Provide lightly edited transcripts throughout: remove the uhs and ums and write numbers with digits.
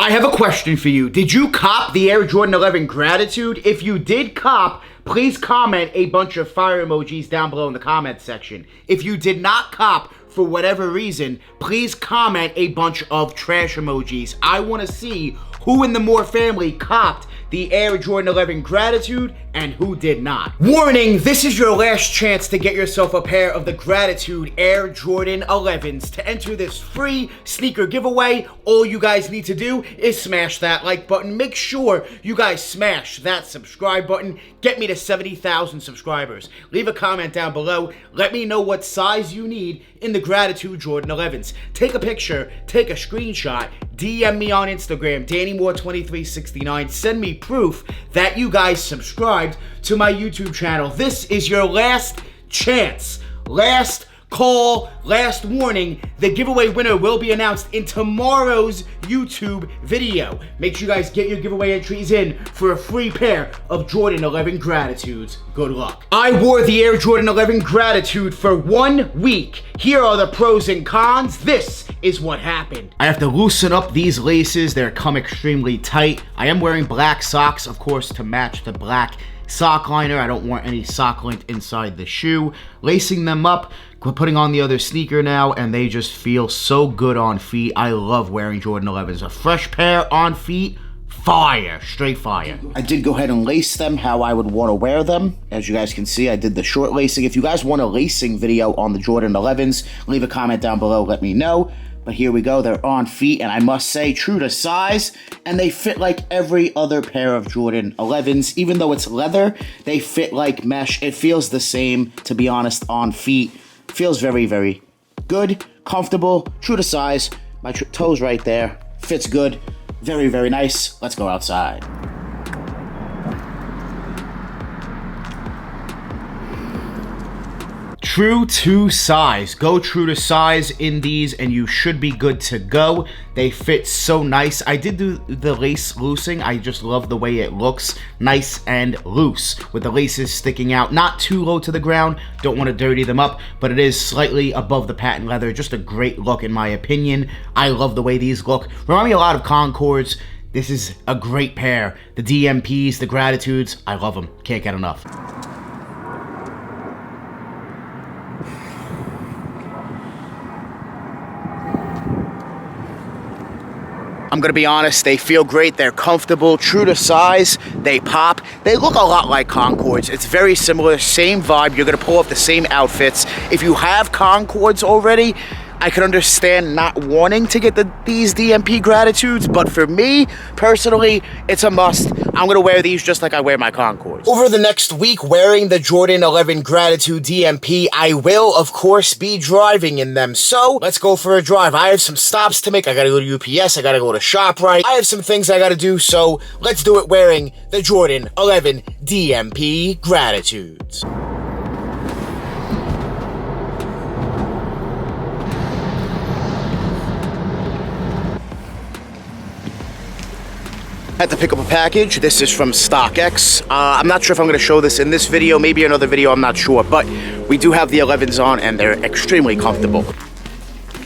I have a question for you. Did you cop the Air Jordan 11 Gratitude? If you did cop, please comment a bunch of fire emojis down below in the comment section. If you did not cop, for whatever reason, please comment a bunch of trash emojis. I want to see who in the Moore family copped the Air Jordan 11 Gratitude and who did not. Warning, this is your last chance to get yourself a pair of the Gratitude Air Jordan 11s. To enter this free sneaker giveaway, all you guys need to do is smash that like button. Make sure you guys smash that subscribe button. Get me to 70,000 subscribers. Leave a comment down below. Let me know what size you need in the Gratitude Jordan 11s. Take a picture, take a screenshot, DM me on Instagram, DannyMoore2369. Send me proof that you guys subscribed to my YouTube channel. This is your last chance, last call, last warning. The giveaway winner will be announced in tomorrow's YouTube video. Make sure you guys get your giveaway entries in for a free pair of Jordan 11 Gratitudes. Good luck. I wore the Air Jordan 11 Gratitude for 1 week. Here are the pros and cons. This is what happened. I have to loosen up these laces. They're come extremely tight. I am wearing black socks, of course, to match the black sock liner. I don't want any sock lint inside the shoe. Lacing them up, putting on the other sneaker now, and they just feel so good on feet. I love wearing Jordan 11s. A fresh pair on feet, fire, straight fire. I did go ahead and lace them how I would want to wear them. As you guys can see, I did the short lacing. If you guys want a lacing video on the Jordan 11s, leave a comment down below, let me know. But here we go, they're on feet, and I must say, true to size, and they fit like every other pair of Jordan 11s. Even though it's leather, they fit like mesh. It feels the same, to be honest, on feet. Feels very, very good, comfortable, true to size. My toes right there, fits good, very, very nice. Let's go outside. True to size. Go true to size in these and you should be good to go. They fit so nice. I did do the lace loosing. I just love the way it looks. Nice and loose with the laces sticking out. Not too low to the ground. Don't want to dirty them up, but it is slightly above the patent leather. Just a great look in my opinion. I love the way these look. Remind me a lot of Concords. This is a great pair. The DMPs, the Gratitudes, I love them. Can't get enough. I'm gonna be honest, they feel great, they're comfortable, true to size, they pop. They look a lot like Concords. It's very similar, same vibe. You're gonna pull off the same outfits. If you have Concords already, I can understand not wanting to get these DMP Gratitudes, but for me, personally, it's a must. I'm gonna wear these just like I wear my Concords. Over the next week, wearing the Jordan 11 Gratitude DMP, I will, of course, be driving in them. So, let's go for a drive. I have some stops to make. I gotta go to UPS, I gotta go to ShopRite. I have some things I gotta do, so let's do it wearing the Jordan 11 DMP Gratitudes. Had to pick up a package. This is from StockX. I'm not sure if I'm going to show this in this video, maybe another video, I'm not sure, but we do have the 11s on and they're extremely comfortable.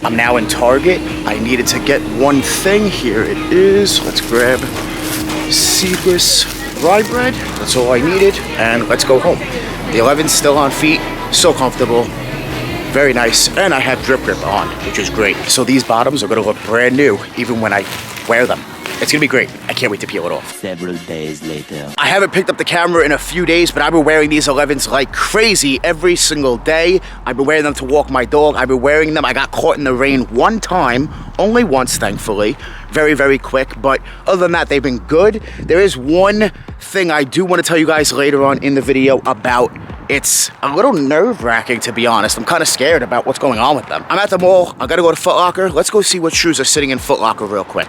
I'm now in Target. I needed to get one thing. Here it is. Let's grab seedless rye bread. That's all I needed, and let's go home. The 11's still on feet, so comfortable, very nice, and I have drip grip on, which is great. So these bottoms are going to look brand new even when I wear them. It's gonna be great. I can't wait to peel it off. Several days later. I haven't picked up the camera in a few days, but I've been wearing these 11s like crazy every single day. I've been wearing them to walk my dog. I've been wearing them. I got caught in the rain one time, only once, thankfully. Very, very quick, but other than that, they've been good. There is one thing I do want to tell you guys later on in the video about. It's a little nerve-wracking, to be honest. I'm kind of scared about what's going on with them. I'm at the mall. I gotta go to Foot Locker. Let's go see what shoes are sitting in Foot Locker real quick.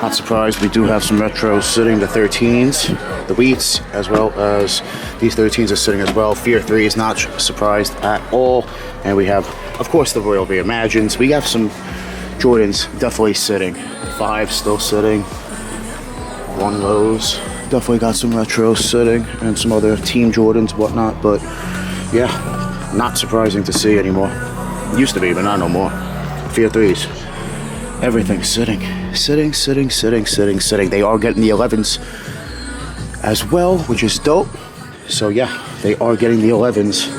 Not surprised, we do have some retros sitting, the 13s, the Wheats, as well as these 13s are sitting as well. Fear 3 is not surprised at all. And we have, of course, the Royal Reimagines. We have some Jordans definitely sitting. 5 still sitting. 1 Lows. Definitely got some retros sitting and some other Team Jordans, whatnot. But yeah, not surprising to see anymore. Used to be, but not no more. Fear 3s. Everything's sitting. They are getting the 11s as well, which is dope. So yeah, they are getting the 11s.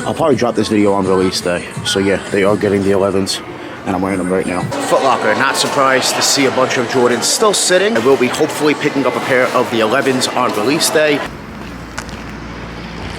I'll probably drop this video on release day. So yeah, they are getting the 11s, and I'm wearing them right now. Foot Locker, not surprised to see a bunch of Jordans still sitting. I will be hopefully picking up a pair of the 11s on release day.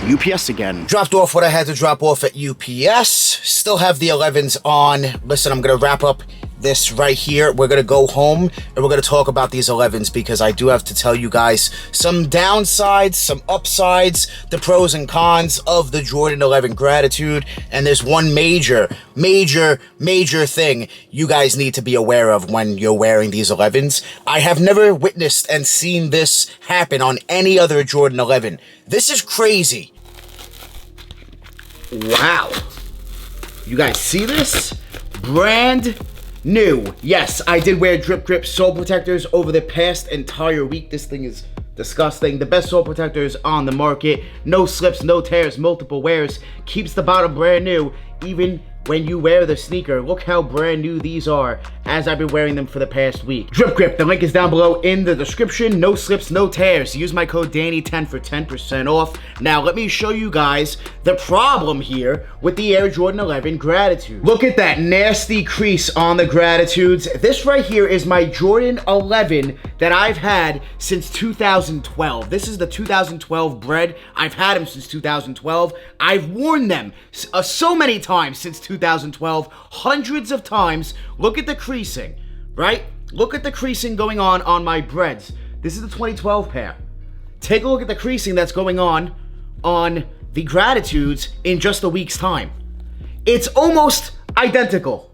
UPS again. Dropped off what I had to drop off at UPS. Still have the 11s on. Listen, I'm gonna wrap up this right here. We're gonna go home and we're gonna talk about these 11s because I do have to tell you guys some downsides, some upsides, the pros and cons of the Jordan 11 Gratitude. And there's one major thing you guys need to be aware of when you're wearing these 11s. I have never witnessed and seen this happen on any other Jordan 11. This is crazy. Wow. You guys see this? Brand new. Yes, I did wear Drip Grip sole protectors over the past entire week. This thing is disgusting. The best sole protectors on the market. No slips, no tears, multiple wears. Keeps the bottom brand new even when you wear the sneaker. Look how brand new these are as I've been wearing them for the past week. Drip Grip, the link is down below in the description. No slips, no tears. Use my code Danny10 for 10% off. Now let me show you guys the problem here with the Air Jordan 11 Gratitude. Look at that nasty crease on the Gratitudes. This right here is my Jordan 11 that I've had since 2012. This is the 2012 bread. I've had them since 2012. I've worn them so many times since 2012, hundreds of times. Look at the creasing, right? Look at the creasing going on my breads. This is the 2012 pair. Take a look at the creasing that's going on the Gratitudes in just a week's time. It's almost identical.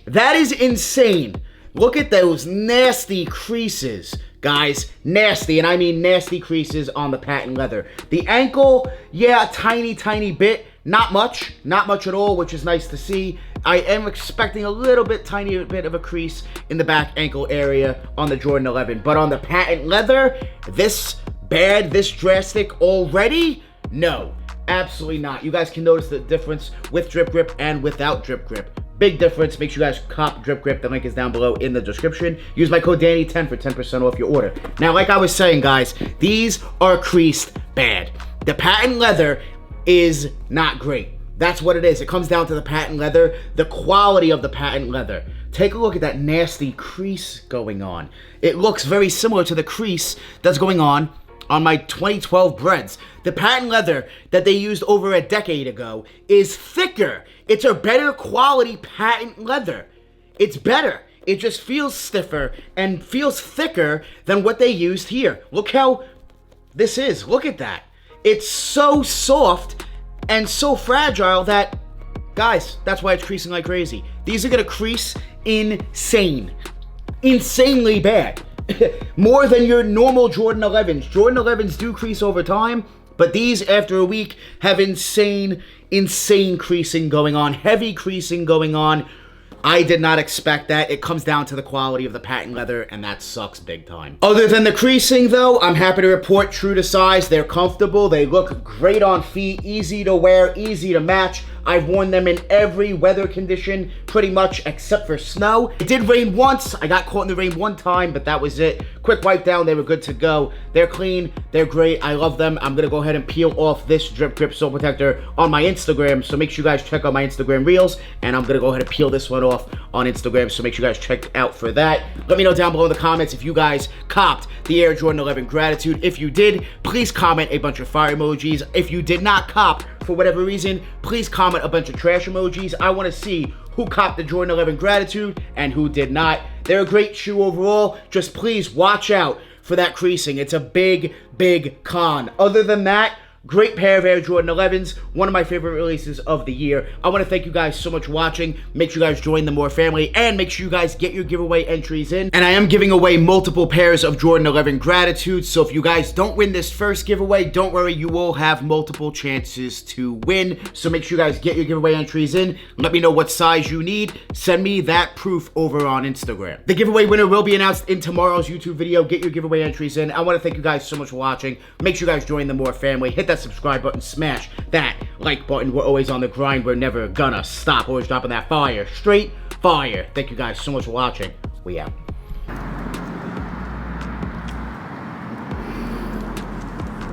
That is insane. Look at those nasty creases, guys. Nasty, and I mean nasty creases on the patent leather. The ankle, yeah, tiny bit. Not much at all, which is nice to see. I am expecting a tiny bit of a crease in the back ankle area on the Jordan 11. But on the patent leather, this bad, this drastic already? No, absolutely not. You guys can notice the difference with Drip Grip and without Drip Grip. Big difference. Make sure you guys cop Drip Grip. The link is down below in the description. Use my code Danny10 for 10% off your order. Now, like I was saying, guys, these are creased bad. The patent leather is not great. That's what it is. It comes down to the patent leather, the quality of the patent leather. Take a look at that nasty crease going on. It looks very similar to the crease that's going on my 2012 breads. The patent leather that they used over a decade ago is thicker. It's a better quality patent leather. It's better. It just feels stiffer and feels thicker than what they used here. Look how this is. Look at that. It's so soft and so fragile that, guys, that's why it's creasing like crazy. These are gonna crease insanely bad. More than your normal Jordan 11s. Jordan 11s do crease over time, but these, after a week, have insane creasing going on, heavy creasing going on. I did not expect that. It comes down to the quality of the patent leather, and that sucks big time. Other than the creasing, though, I'm happy to report true to size. They're comfortable. They look great on feet. Easy to wear, easy to match. I've worn them in every weather condition, pretty much, except for snow. It did rain once. I got caught in the rain one time, but that was it. Quick wipe down. They were good to go. They're clean. They're great. I love them. I'm going to go ahead and peel off this Drip Grip Sole Protector on my Instagram, so make sure you guys check out my Instagram Reels, and I'm going to go ahead and peel this one off on Instagram, so make sure you guys check out for that. Let me know down below in the comments if you guys copped the Air Jordan 11 Gratitude. If you did, please comment a bunch of fire emojis. If you did not cop, for whatever reason, please comment a bunch of trash emojis. I want to see who copped the Jordan 11 Gratitude and who did not. They're a great shoe overall. Just please watch out for that creasing. It's a big con. Other than that, great pair of Air Jordan 11s, one of my favorite releases of the year. I want to thank you guys so much for watching. Make sure you guys join the More family, and make sure you guys get your giveaway entries in. And I am giving away multiple pairs of Jordan 11 Gratitude, so if you guys don't win this first giveaway, don't worry, you will have multiple chances to win. So make sure you guys get your giveaway entries in. Let me know what size you need. Send me that proof over on Instagram. The giveaway winner will be announced in tomorrow's YouTube video. Get your giveaway entries in. I want to thank you guys so much for watching. Make sure you guys join the More family. Hit that that subscribe button, smash that like button. We're always on the grind. We're never gonna stop. Always dropping that fire. Straight fire. Thank you guys so much for watching. We out.